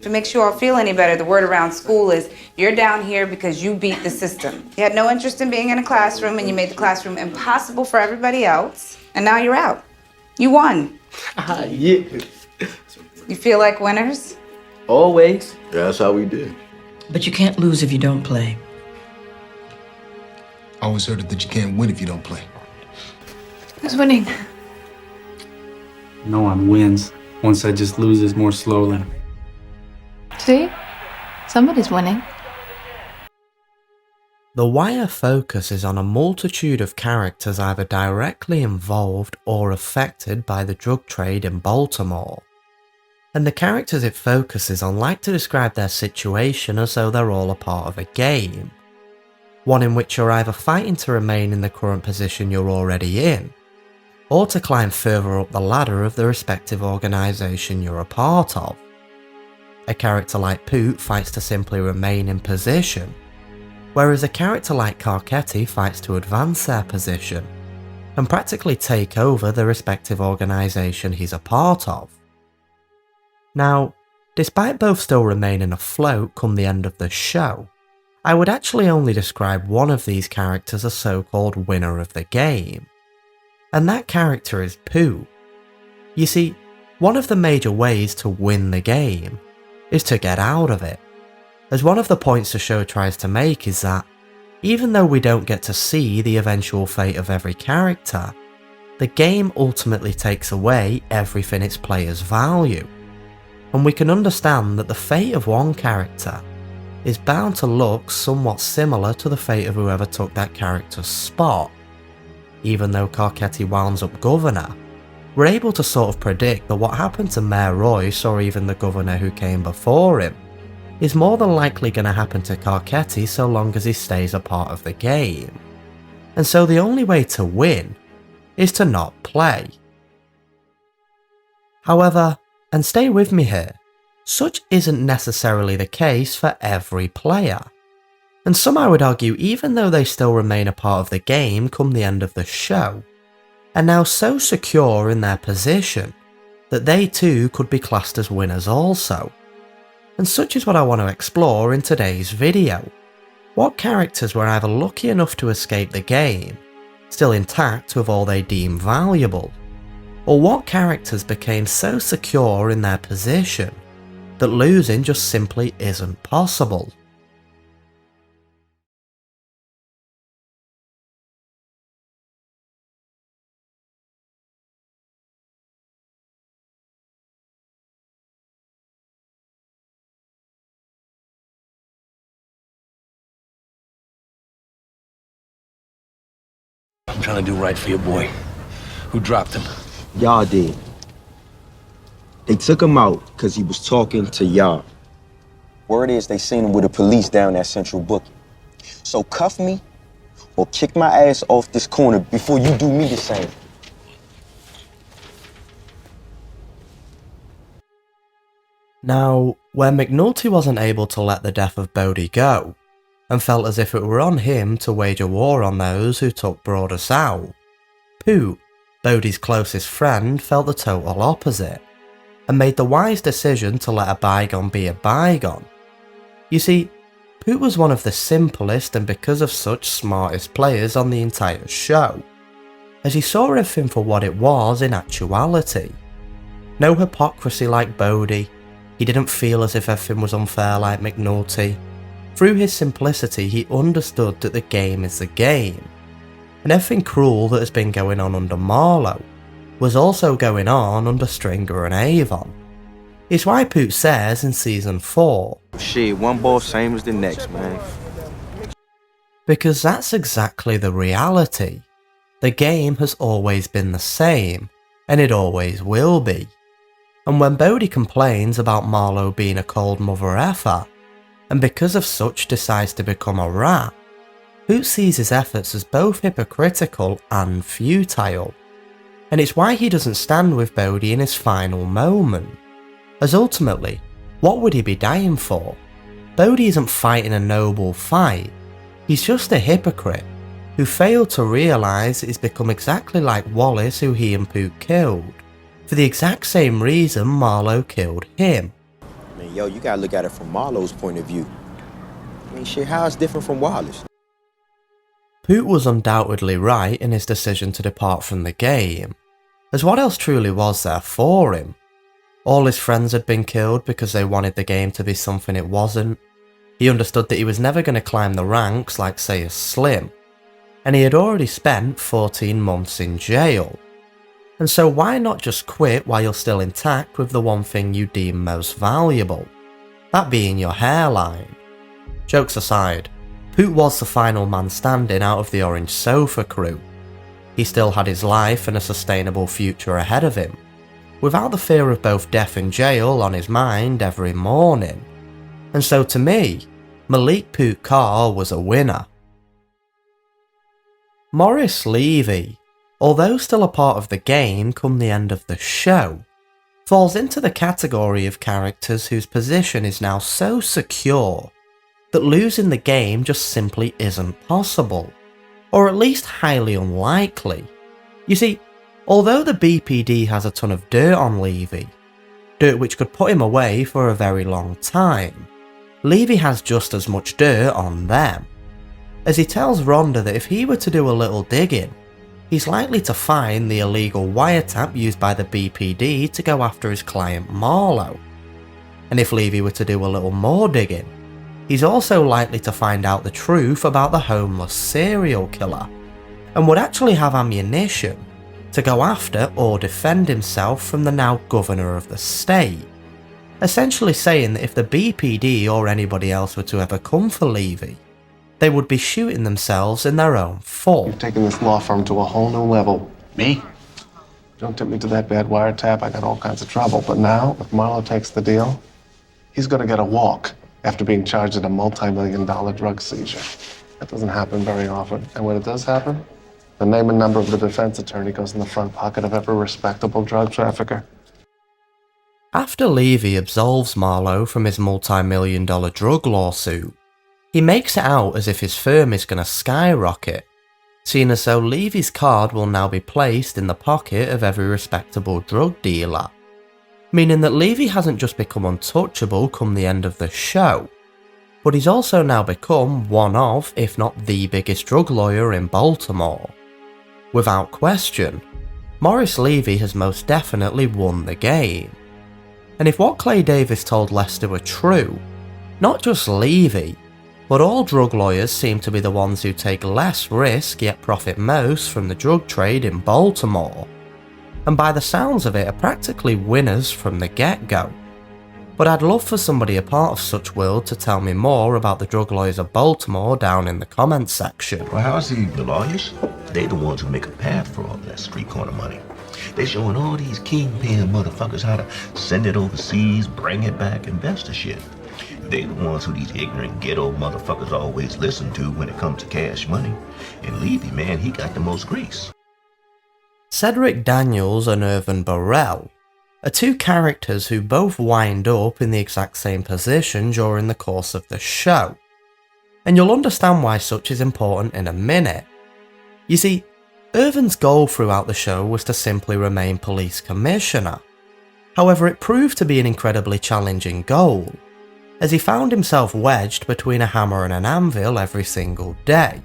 To make you all feel any better, the word around school is you're down here because you beat the system. You had no interest in being in a classroom and you made the classroom impossible for everybody else. And now you're out. You won. Yeah. You feel like winners? Always. Yeah, that's how we did. But you can't lose if you don't play. I always heard that you can't win if you don't play. Who's winning? No one wins. One side just loses more slowly. See? Somebody's winning. The Wire focuses on a multitude of characters either directly involved or affected by the drug trade in Baltimore. And the characters it focuses on like to describe their situation as though they're all a part of a game. One in which you're either fighting to remain in the current position you're already in, or to climb further up the ladder of the respective organisation you're a part of. A character like Poot fights to simply remain in position, whereas a character like Carcetti fights to advance their position, and practically take over the respective organisation he's a part of. Now, despite both still remaining afloat come the end of the show, I would actually only describe one of these characters as so-called winner of the game. And that character is Poot. You see, one of the major ways to win the game is to get out of it, as one of the points the show tries to make is that, even though we don't get to see the eventual fate of every character, the game ultimately takes away everything its players value, and we can understand that the fate of one character is bound to look somewhat similar to the fate of whoever took that character's spot. Even though Carcetti wounds up governor, we're able to sort of predict that what happened to Mayor Royce or even the governor who came before him is more than likely going to happen to Carcetti so long as he stays a part of the game. And so the only way to win is to not play. However, and stay with me here, such isn't necessarily the case for every player. And some I would argue, even though they still remain a part of the game come the end of the show, are now so secure in their position that they too could be classed as winners also. And such is what I want to explore in today's video. What characters were either lucky enough to escape the game, still intact with all they deem valuable, or what characters became so secure in their position that losing just simply isn't possible. I'm trying to do right for your boy. Who dropped him? Y'all did. They took him out because he was talking to y'all. Word is they seen him with the police down at Central Booking. So cuff me or kick my ass off this corner before you do me the same. Now, when McNulty wasn't able to let the death of Bodie go, and felt as if it were on him to wage a war on those who took Broadus out, Poot, Bodie's closest friend, felt the total opposite, and made the wise decision to let a bygone be a bygone. You see, Poot was one of the simplest and because of such smartest players on the entire show, as he saw everything for what it was in actuality. No hypocrisy like Bodie, he didn't feel as if everything was unfair like McNulty. Through his simplicity, he understood that the game is the game, and everything cruel that has been going on under Marlowe was also going on under Stringer and Avon. It's why Poot says in Season 4, Shit, one ball same as the next, man. because that's exactly the reality. The game has always been the same, and it always will be. And when Bodie complains about Marlowe being a cold mother effer, and because of such decides to become a rat, Poot sees his efforts as both hypocritical and futile. And it's why he doesn't stand with Bodie in his final moment. As ultimately, what would he be dying for? Bodie isn't fighting a noble fight, he's just a hypocrite who failed to realise he's become exactly like Wallace, who he and Poot killed, for the exact same reason Marlowe killed him. And yo, you gotta look at it from Marlowe's point of view. I mean, shit, how it's different from Wallace? Poot was undoubtedly right in his decision to depart from the game, as what else truly was there for him? All his friends had been killed because they wanted the game to be something it wasn't. He understood that he was never going to climb the ranks like, say, a Slim, and he had already spent 14 months in jail. And so why not just quit while you're still intact with the one thing you deem most valuable? That being your hairline. Jokes aside, Poot was the final man standing out of the Orange Sofa crew. He still had his life and a sustainable future ahead of him, without the fear of both death and jail on his mind every morning. And so to me, Malik Poot Carr was a winner. Maurice Levy, although still a part of the game come the end of the show, falls into the category of characters whose position is now so secure that losing the game just simply isn't possible, or at least highly unlikely. You see, although the BPD has a ton of dirt on Levy, dirt which could put him away for a very long time, Levy has just as much dirt on them, as he tells Rhonda that if he were to do a little digging, he's likely to find the illegal wiretap used by the BPD to go after his client Marlowe. And if Levy were to do a little more digging, he's also likely to find out the truth about the homeless serial killer, and would actually have ammunition to go after or defend himself from the now governor of the state, essentially saying that if the BPD or anybody else were to ever come for Levy, they would be shooting themselves in their own foot. You've taken this law firm to a whole new level. Me? Don't tip me to that bad wiretap, I got all kinds of trouble. But now, if Marlowe takes the deal, he's gonna get a walk after being charged at a multi-million-dollar drug seizure. That doesn't happen very often. And when it does happen, the name and number of the defense attorney goes in the front pocket of every respectable drug trafficker. After Levy absolves Marlowe from his multi-million-dollar drug lawsuit, he makes it out as if his firm is going to skyrocket, seeing as though Levy's card will now be placed in the pocket of every respectable drug dealer, meaning that Levy hasn't just become untouchable come the end of the show, but he's also now become one of, if not the biggest drug lawyer in Baltimore. Without question, Maurice Levy has most definitely won the game. And if what Clay Davis told Lester were true, not just Levy, but all drug lawyers seem to be the ones who take less risk yet profit most from the drug trade in Baltimore, and by the sounds of it are practically winners from the get-go. But I'd love for somebody a part of such world to tell me more about the drug lawyers of Baltimore down in the comments section. Well, how's the lawyers? They the ones who make a path for all that street corner money. They showing all these kingpin motherfuckers how to send it overseas, bring it back, invest the shit. They the ones who these ignorant ghetto motherfuckers always listen to when it comes to cash money. And Levy, man, he got the most grease. Cedric Daniels and Irvin Burrell are two characters who both wind up in the exact same position during the course of the show, and you'll understand why such is important in a minute. You see, Irvin's goal throughout the show was to simply remain police commissioner. However, it proved to be an incredibly challenging goal, as he found himself wedged between a hammer and an anvil every single day.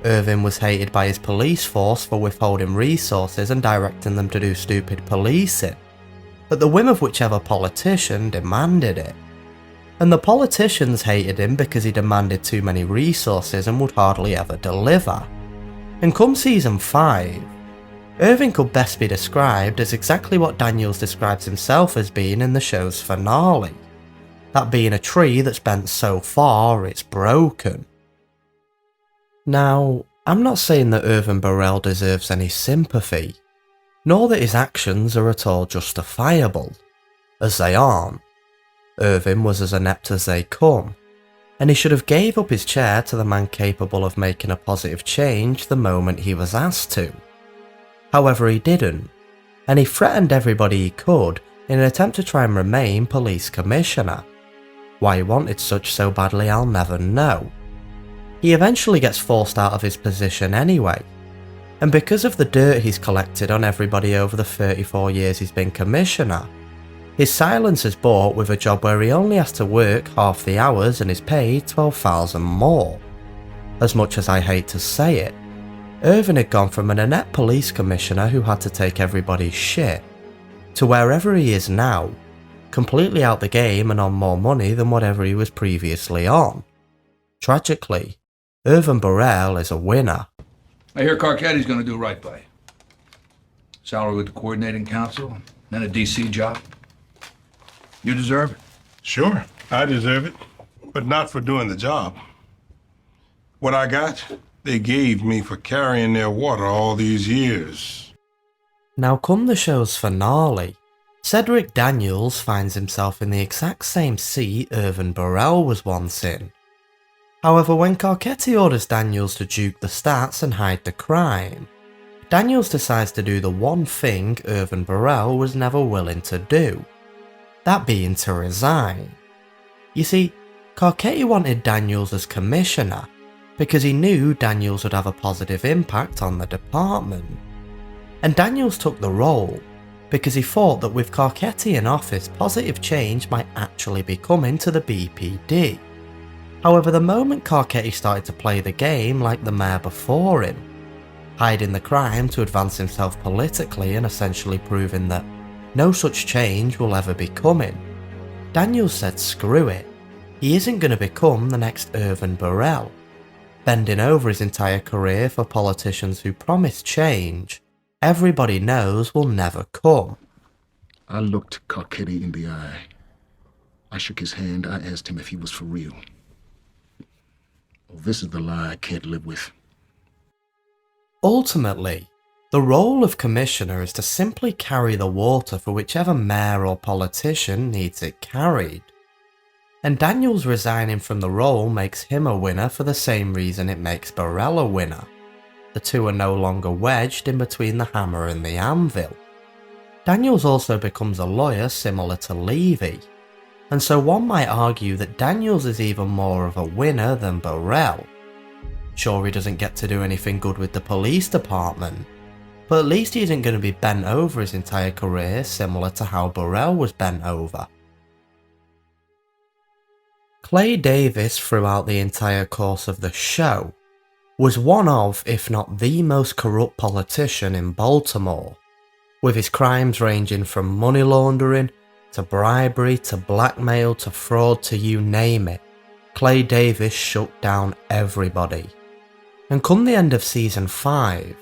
Irvin was hated by his police force for withholding resources and directing them to do stupid policing, at the whim of whichever politician demanded it. And the politicians hated him because he demanded too many resources and would hardly ever deliver. And come season 5, Irvin could best be described as exactly what Daniels describes himself as being in the show's finale, that being a tree that's bent so far it's broken. Now, I'm not saying that Irvin Burrell deserves any sympathy, nor that his actions are at all justifiable, as they aren't. Irvin was as inept as they come, and he should have gave up his chair to the man capable of making a positive change the moment he was asked to. However, he didn't, and he threatened everybody he could in an attempt to try and remain police commissioner. Why he wanted such so badly, I'll never know. He eventually gets forced out of his position anyway, and because of the dirt he's collected on everybody over the 34 years he's been commissioner, His silence is bought with a job where he only has to work half the hours and is paid $12,000 more. As much as I hate to say it, Irvin had gone from an inept police commissioner who had to take everybody's shit, to wherever he is now, completely out the game and on more money than whatever he was previously on. Tragically, Irvin Burrell is a winner. I hear Carcetti's gonna do right by you. Salary with the coordinating council, then a DC job. You deserve it. Sure, I deserve it, but not for doing the job. What I got, they gave me for carrying their water all these years. Now come the show's finale, Cedric Daniels finds himself in the exact same seat Irvin Burrell was once in. However, when Carcetti orders Daniels to juke the stats and hide the crime, Daniels decides to do the one thing Irvin Burrell was never willing to do, that being to resign. You see, Carcetti wanted Daniels as commissioner because he knew Daniels would have a positive impact on the department. And Daniels took the role because he thought that with Carcetti in office, positive change might actually be coming to the BPD. However, the moment Carcetti started to play the game like the mayor before him, hiding the crime to advance himself politically and essentially proving that no such change will ever be coming, Daniels said screw it, he isn't going to become the next Irvin Burrell, bending over his entire career for politicians who promise change everybody knows will never come. I looked Carcetti in the eye. I shook his hand. I asked him if he was for real. Well, this is the lie I can't live with. Ultimately, the role of commissioner is to simply carry the water for whichever mayor or politician needs it carried. And Daniels resigning from the role makes him a winner for the same reason it makes Burrell a winner. The two are no longer wedged in between the hammer and the anvil. Daniels also becomes a lawyer similar to Levy, and so one might argue that Daniels is even more of a winner than Burrell. Sure, he doesn't get to do anything good with the police department, but at least he isn't going to be bent over his entire career similar to how Burrell was bent over. Clay Davis throughout the entire course of the show was one of, if not the most corrupt politician in Baltimore, with his crimes ranging from money laundering, to bribery, to blackmail, to fraud, to you name it. Clay Davis shut down everybody. And come the end of season 5,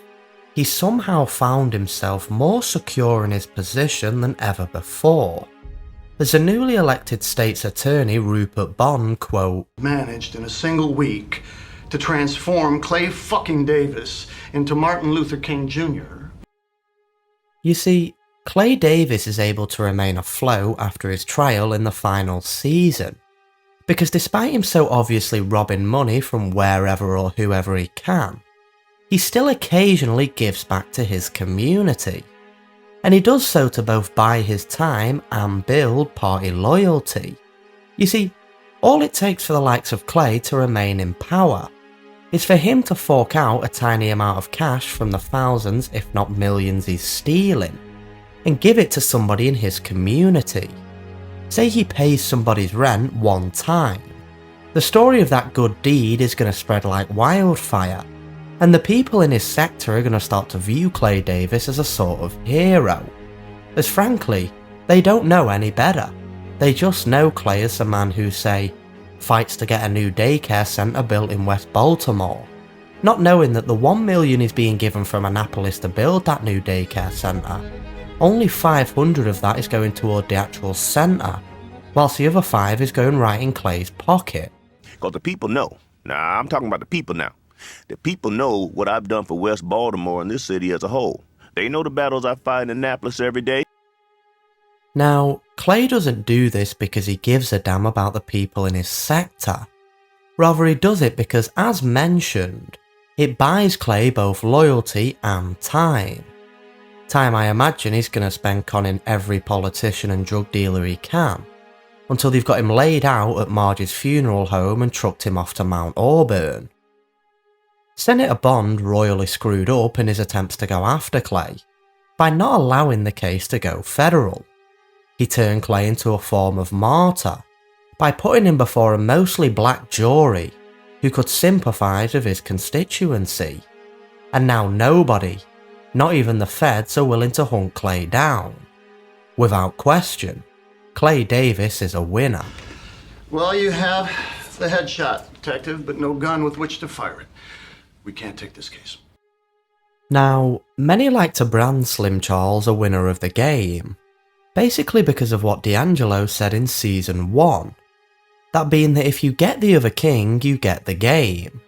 he somehow found himself more secure in his position than ever before. As the newly elected state's attorney Rupert Bond, quote, managed in a single week to transform Clay fucking Davis into Martin Luther King Jr. You see, Clay Davis is able to remain afloat after his trial in the final season, because despite him so obviously robbing money from wherever or whoever he can, he still occasionally gives back to his community, and he does so to both buy his time and build party loyalty. You see, all it takes for the likes of Clay to remain in power is for him to fork out a tiny amount of cash from the thousands if not millions he's stealing, and give it to somebody in his community. Say he pays somebody's rent one time. The story of that good deed is going to spread like wildfire, and the people in his sector are going to start to view Clay Davis as a sort of hero, as frankly, they don't know any better. They just know Clay as a man who, say, fights to get a new daycare centre built in West Baltimore, not knowing that the $1 million is being given from Annapolis to build that new daycare centre. Only 500 of that is going toward the actual centre, whilst the other 5 is going right in Clay's pocket. Because the people know. Nah, I'm talking about the people now. The people know what I've done for West Baltimore and this city as a whole. They know the battles I fight in Annapolis every day. Now, Clay doesn't do this because he gives a damn about the people in his sector. Rather, he does it because, as mentioned, it buys Clay both loyalty and time. Time I imagine he's going to spend conning every politician and drug dealer he can, until they've got him laid out at Marge's funeral home and trucked him off to Mount Auburn. Senator Bond royally screwed up in his attempts to go after Clay by not allowing the case to go federal. he turned Clay into a form of martyr by putting him before a mostly black jury who could sympathise with his constituency. And now nobody, not even the feds, are willing to hunt Clay down. Without question, Clay Davis is a winner. Well, you have the headshot, Detective, but no gun with which to fire it. We can't take this case. Now, many like to brand Slim Charles a winner of the game, basically because of what D'Angelo said in Season 1, that being that if you get the other king, you get the game.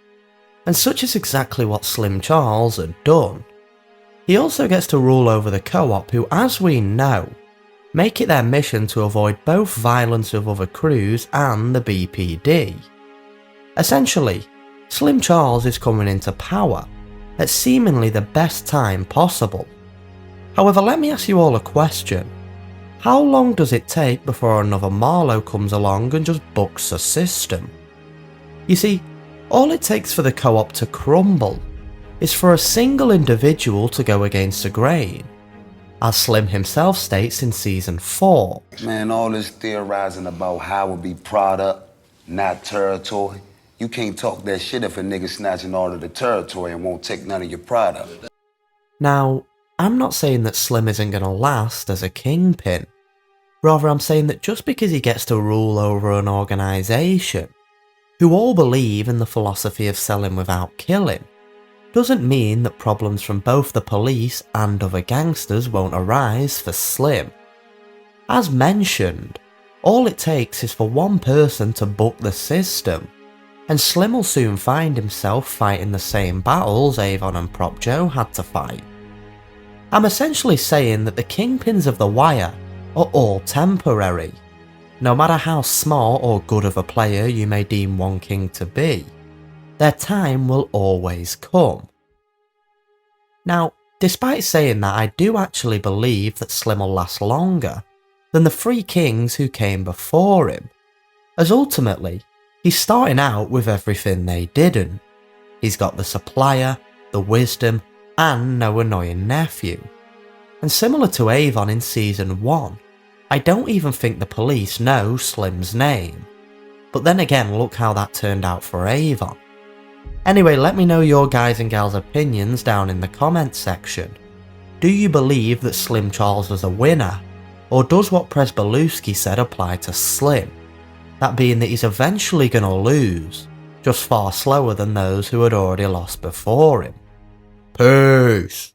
And such is exactly what Slim Charles had done. He also gets to rule over the co-op who, as we know, make it their mission to avoid both violence with other crews and the BPD. Essentially, Slim Charles is coming into power at seemingly the best time possible. However, let me ask you all a question. How long does it take before another Marlowe comes along and just bucks a system? You see, all it takes for the co-op to crumble is for a single individual to go against the grain, as Slim himself states in Season 4. Man, all this theorizing about how it be product, not territory. You can't talk that shit if a nigga snatching all of the territory and won't take none of your product. Now, I'm not saying that Slim isn't going to last as a kingpin. Rather, I'm saying that just because he gets to rule over an organisation who all believe in the philosophy of selling without killing, doesn't mean that problems from both the police and other gangsters won't arise for Slim. As mentioned, all it takes is for one person to buck the system, and Slim will soon find himself fighting the same battles Avon and Prop Joe had to fight. I'm essentially saying that the kingpins of The Wire are all temporary. No matter how small or good of a player you may deem one king to be, their time will always come. Now, despite saying that, I do actually believe that Slim will last longer than the three kings who came before him, as ultimately, he's starting out with everything they didn't. He's got the supplier, the wisdom, and no annoying nephew. And similar to Avon in Season 1, I don't even think the police know Slim's name. But then again, look how that turned out for Avon. Anyway, let me know your guys and gals opinions down in the comments section. Do you believe that Slim Charles was a winner? Or does what Presbalewski said apply to Slim? That being that he's eventually going to lose, just far slower than those who had already lost before him. Peace!